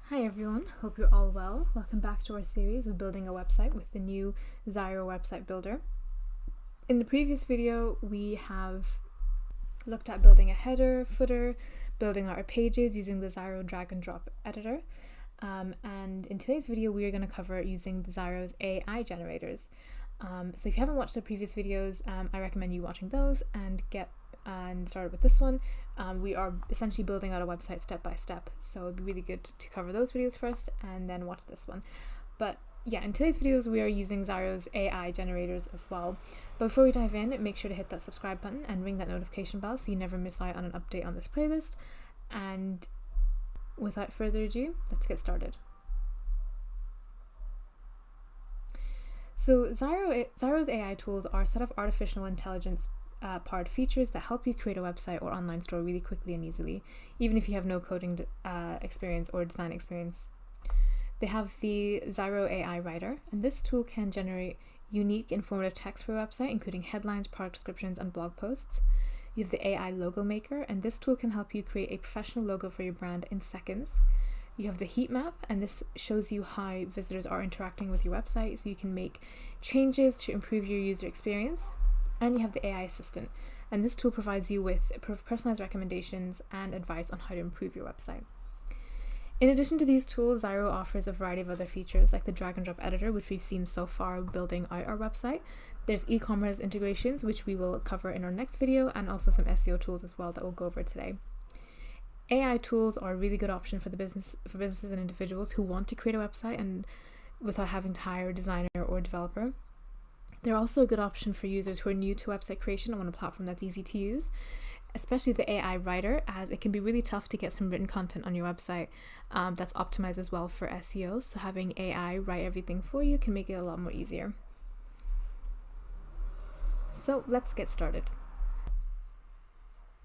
Hi everyone, hope you're all well. Welcome back to our series of building a website with the new Zyro website builder. In the previous video, we have looked at building a header, footer, building our pages using the Zyro drag and drop editor. And in today's video, we are going to cover using the Zyro's AI generators. So if you haven't watched the previous videos, I recommend you watching those and get started with this one. We are essentially building out a website step by step, so it'd be really good to cover those videos first and then watch this one. But yeah, in today's videos we are using Zyro's AI generators as well. But before we dive in, make sure to hit that subscribe button and ring that notification bell so you never miss out on an update on this playlist. And without further ado, let's get started. So Zyro's AI tools are a set of artificial intelligence powered features that help you create a website or online store really quickly and easily, even if you have no coding experience or design experience. They have the Zyro AI Writer, and this tool can generate unique, informative text for your website, including headlines, product descriptions, and blog posts. You have the AI Logo Maker, and this tool can help you create a professional logo for your brand in seconds. You have the heat map, and this shows you how visitors are interacting with your website, so you can make changes to improve your user experience. And you have the AI assistant, and this tool provides you with personalized recommendations and advice on how to improve your website. In addition to these tools, Zyro offers a variety of other features like the drag and drop editor, which we've seen so far building out our website. There's e-commerce integrations, which we will cover in our next video, and also some SEO tools as well that we'll go over today. AI tools are a really good option for businesses and individuals who want to create a website and without having to hire a designer or developer. They're also a good option for users who are new to website creation and want a platform that's easy to use, especially the AI Writer, as it can be really tough to get some written content on your website that's optimized as well for SEO. So having AI write everything for you can make it a lot more easier. So let's get started.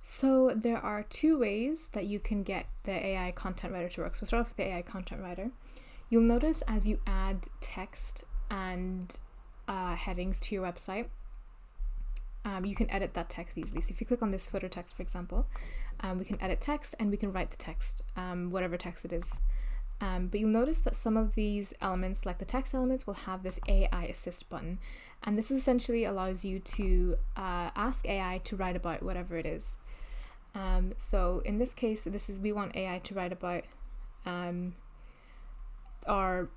So there are two ways that you can get the AI content writer to work. So we'll start off with the AI content writer. You'll notice as you add text and headings to your website, you can edit that text easily. So if you click on this footer text, for example, we can edit text and we can write the text, whatever text it is. But you'll notice that some of these elements, like the text elements, will have this AI assist button. And this essentially allows you to ask AI to write about whatever it is. So in this case, we want AI to write about our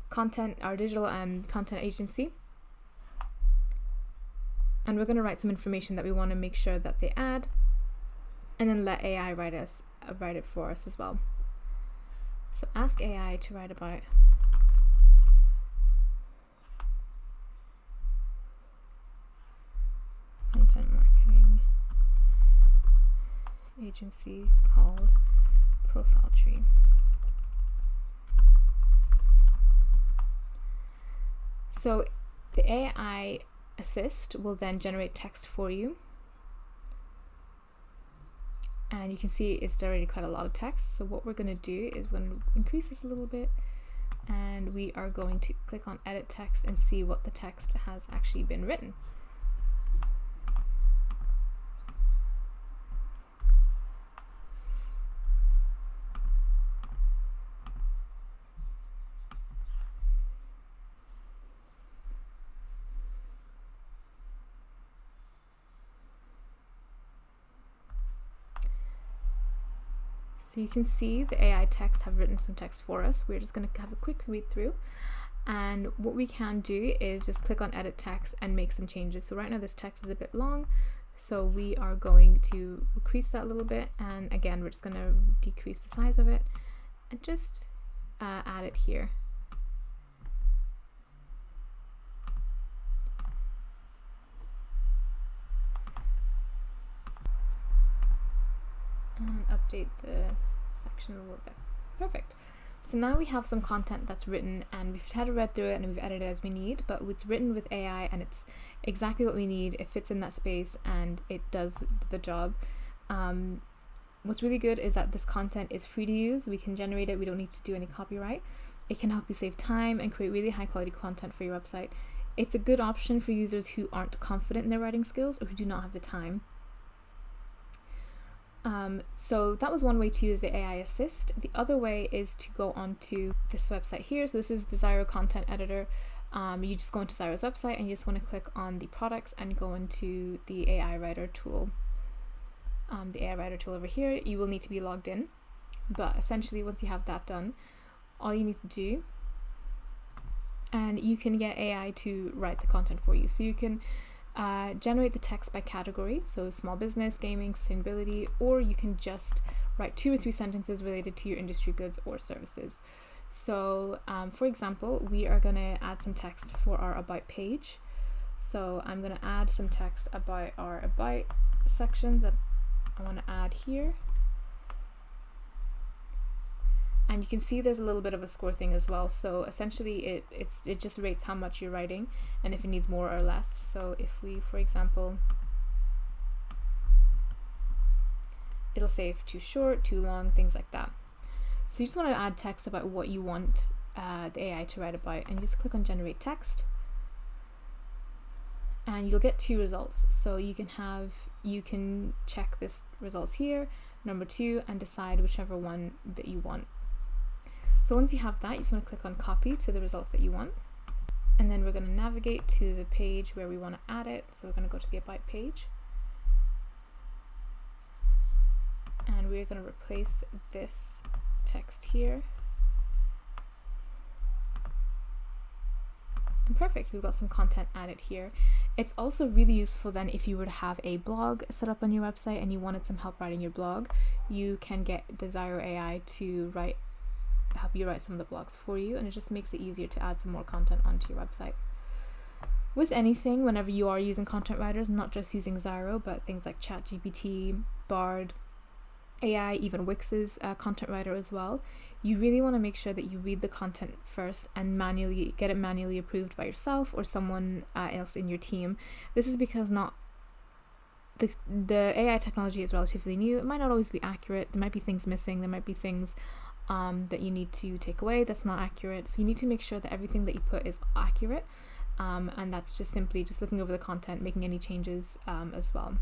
content, our digital and content agency, and we're going to write some information that we want to make sure that they add, and then let AI write it for us as well. So ask AI to write about content marketing agency called Profile Tree. So the AI assist will then generate text for you. And you can see it's already quite a lot of text. So what we're going to do is we're going to increase this a little bit, and we are going to click on edit text and see what the text has actually been written. So you can see the AI text have written some text for us. We're just going to have a quick read through, and what we can do is just click on edit text and make some changes. So right now this text is a bit long, so we are going to increase that a little bit, and again we're just going to decrease the size of it and just add it here. And update the section a little bit. Perfect. So now we have some content that's written, and we've had a read through it and we've edited it as we need, but it's written with AI and it's exactly what we need. It fits in that space and it does the job. What's really good is that this content is free to use. We can generate it. We don't need to do any copyright. It can help you save time and create really high quality content for your website. It's a good option for users who aren't confident in their writing skills or who do not have the time. So that was one way to use the AI assist. The other way is to go onto this website here. So this is the Zyro content editor. You just go into Zyro's website and you just want to click on the products and go into the AI writer tool. The AI writer tool over here, you will need to be logged in. But essentially, once you have that done, all you need to do, and you can get AI to write the content for you. So you can generate the text by category, so small business, gaming, sustainability, or you can just write 2 or 3 sentences related to your industry, goods, or services. So for example, we are going to add some text for our about page. So I'm going to add some text about our about section that I want to add here. And you can see there's a little bit of a score thing as well. So essentially it just rates how much you're writing and if it needs more or less. So if we, for example, it'll say it's too short, too long, things like that. So you just want to add text about what you want the AI to write about, and you just click on generate text. And you'll get 2 results. So you can check this results here, number 2, and decide whichever one that you want. So once you have that, you just want to click on copy to the results that you want. And then we're going to navigate to the page where we want to add it. So we're going to go to the about page. And we're going to replace this text here. And perfect, we've got some content added here. It's also really useful then if you were to have a blog set up on your website and you wanted some help writing your blog, you can get the Zyro AI to help you write some of the blogs for you, and it just makes it easier to add some more content onto your website. With anything, whenever you are using content writers, not just using Zyro, but things like ChatGPT, Bard, AI, even Wix's content writer as well, you really want to make sure that you read the content first and get it manually approved by yourself or someone else in your team. This is because the AI technology is relatively new. It might not always be accurate. There might be things missing. There might be things that you need to take away that's not accurate. So you need to make sure that everything that you put is accurate, and that's just simply just looking over the content, making any changes as well.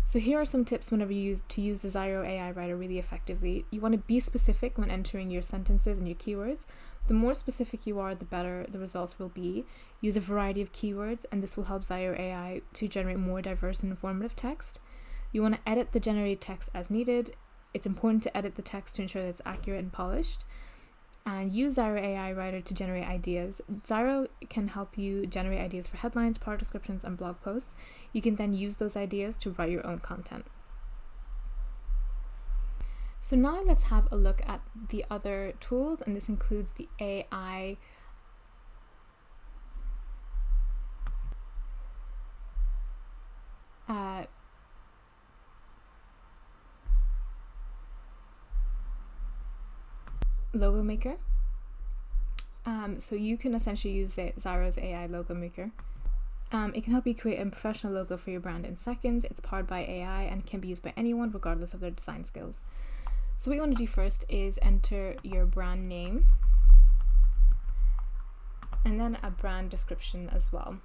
So here are some tips whenever you use the Zyro AI writer really effectively. You want to be specific when entering your sentences and your keywords. The more specific you are, the better the results will be. Use a variety of keywords, and this will help Zyro AI to generate more diverse and informative text. You want to edit the generated text as needed. It's important to edit the text to ensure that it's accurate and polished. And use Zyro AI writer to generate ideas. Zyro can help you generate ideas for headlines, product descriptions, and blog posts. You can then use those ideas to write your own content. So now let's have a look at the other tools, and this includes the AI logo maker. So you can essentially use Zyro's AI logo maker. It can help you create a professional logo for your brand in seconds. It's powered by AI and can be used by anyone regardless of their design skills. So what you want to do first is enter your brand name and then a brand description as well.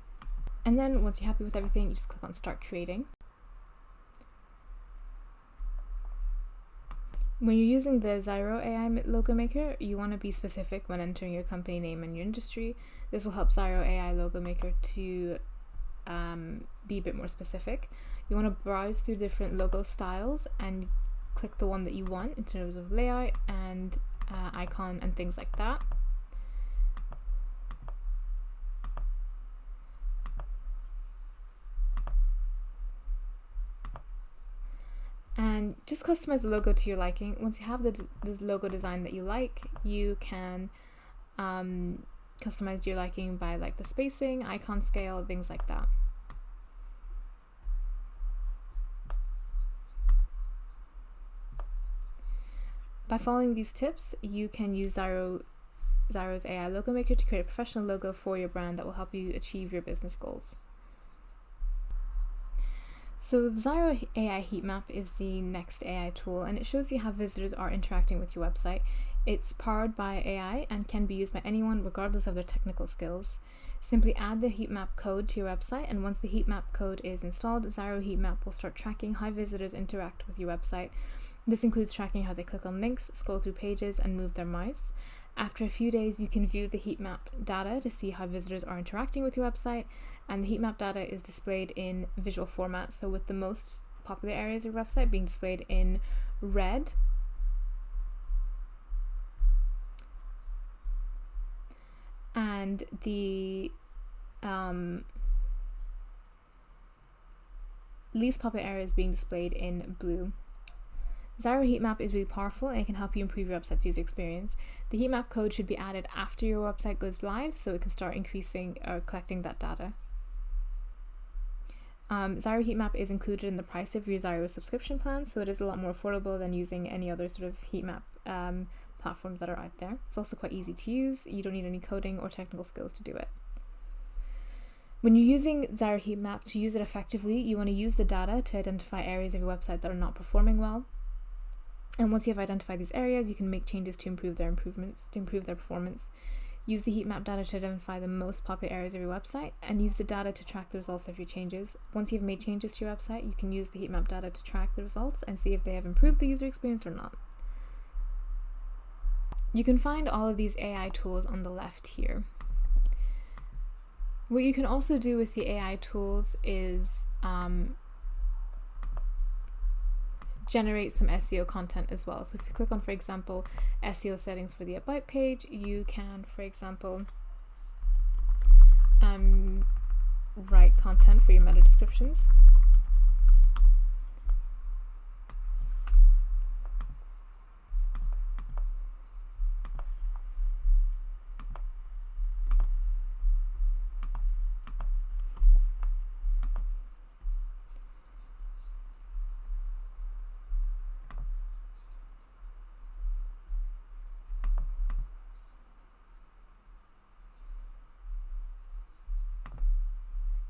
And then once you're happy with everything, you just click on start creating. When you're using the Zyro AI logo maker, you want to be specific when entering your company name and your industry. This will help Zyro AI logo maker to be a bit more specific. You want to browse through different logo styles and click the one that you want in terms of layout and icon and things like that. And just customize the logo to your liking. Once you have this logo design that you like, you can customize your liking by like the spacing, icon scale, things like that. By following these tips, you can use Zyro's AI logo maker to create a professional logo for your brand that will help you achieve your business goals. So the Zyro AI heat map is the next AI tool, and it shows you how visitors are interacting with your website. It's powered by AI and can be used by anyone regardless of their technical skills. Simply add the heat map code to your website, and once the heat map code is installed, Zyro heat map will start tracking how visitors interact with your website. This includes tracking how they click on links, scroll through pages, and move their mouse. After a few days, you can view the heat map data to see how visitors are interacting with your website, and the heat map data is displayed in visual format, so with the most popular areas of your website being displayed in red, and the least popular areas being displayed in blue. Zyro heat map is really powerful and it can help you improve your website's user experience. The heat map code should be added after your website goes live so it can start increasing or collecting that data. Zyro heat map is included in the price of your Zyro subscription plan, so it is a lot more affordable than using any other sort of heat map platforms that are out there. It's also quite easy to use. You don't need any coding or technical skills to do it. When you're using Zyro heat map, to use it effectively, you want to use the data to identify areas of your website that are not performing well. And once you have identified these areas, you can make changes to improve their performance. Use the heat map data to identify the most popular areas of your website, and use the data to track the results of your changes. Once you've made changes to your website, you can use the heat map data to track the results and see if they have improved the user experience or not. You can find all of these AI tools on the left here. What you can also do with the AI tools is generate some SEO content as well. So if you click on, for example, SEO settings for the About page, you can, for example, write content for your meta descriptions.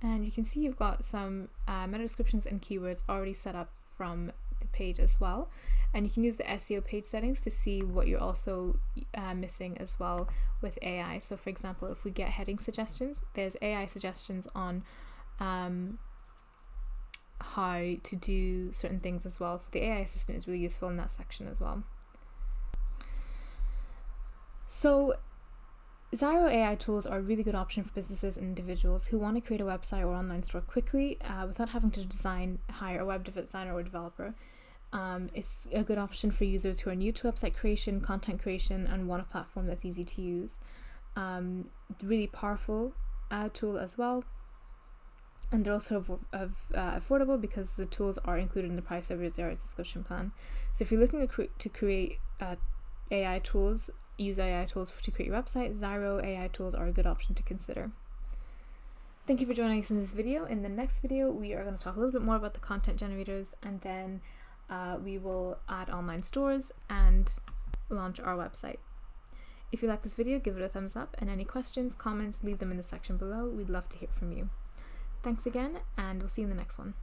And you can see you've got some meta descriptions and keywords already set up from the page as well. And you can use the SEO page settings to see what you're also missing as well with AI. So for example, if we get heading suggestions, there's AI suggestions on how to do certain things as well. So the AI assistant is really useful in that section as well. So Zyro AI tools are a really good option for businesses and individuals who want to create a website or online store quickly without having to hire a web designer or developer. It's a good option for users who are new to website creation, content creation, and want a platform that's easy to use. Really powerful tool as well. And they're also affordable because the tools are included in the price of your Zyro subscription plan. So if you're looking to create AI tools, use AI tools to create your website, Zyro AI tools are a good option to consider. Thank you for joining us in this video. In the next video, we are going to talk a little bit more about the content generators, and then we will add online stores and launch our website. If you like this video, give it a thumbs up, and any questions, comments, leave them in the section below. We'd love to hear from you. Thanks again, and we'll see you in the next one.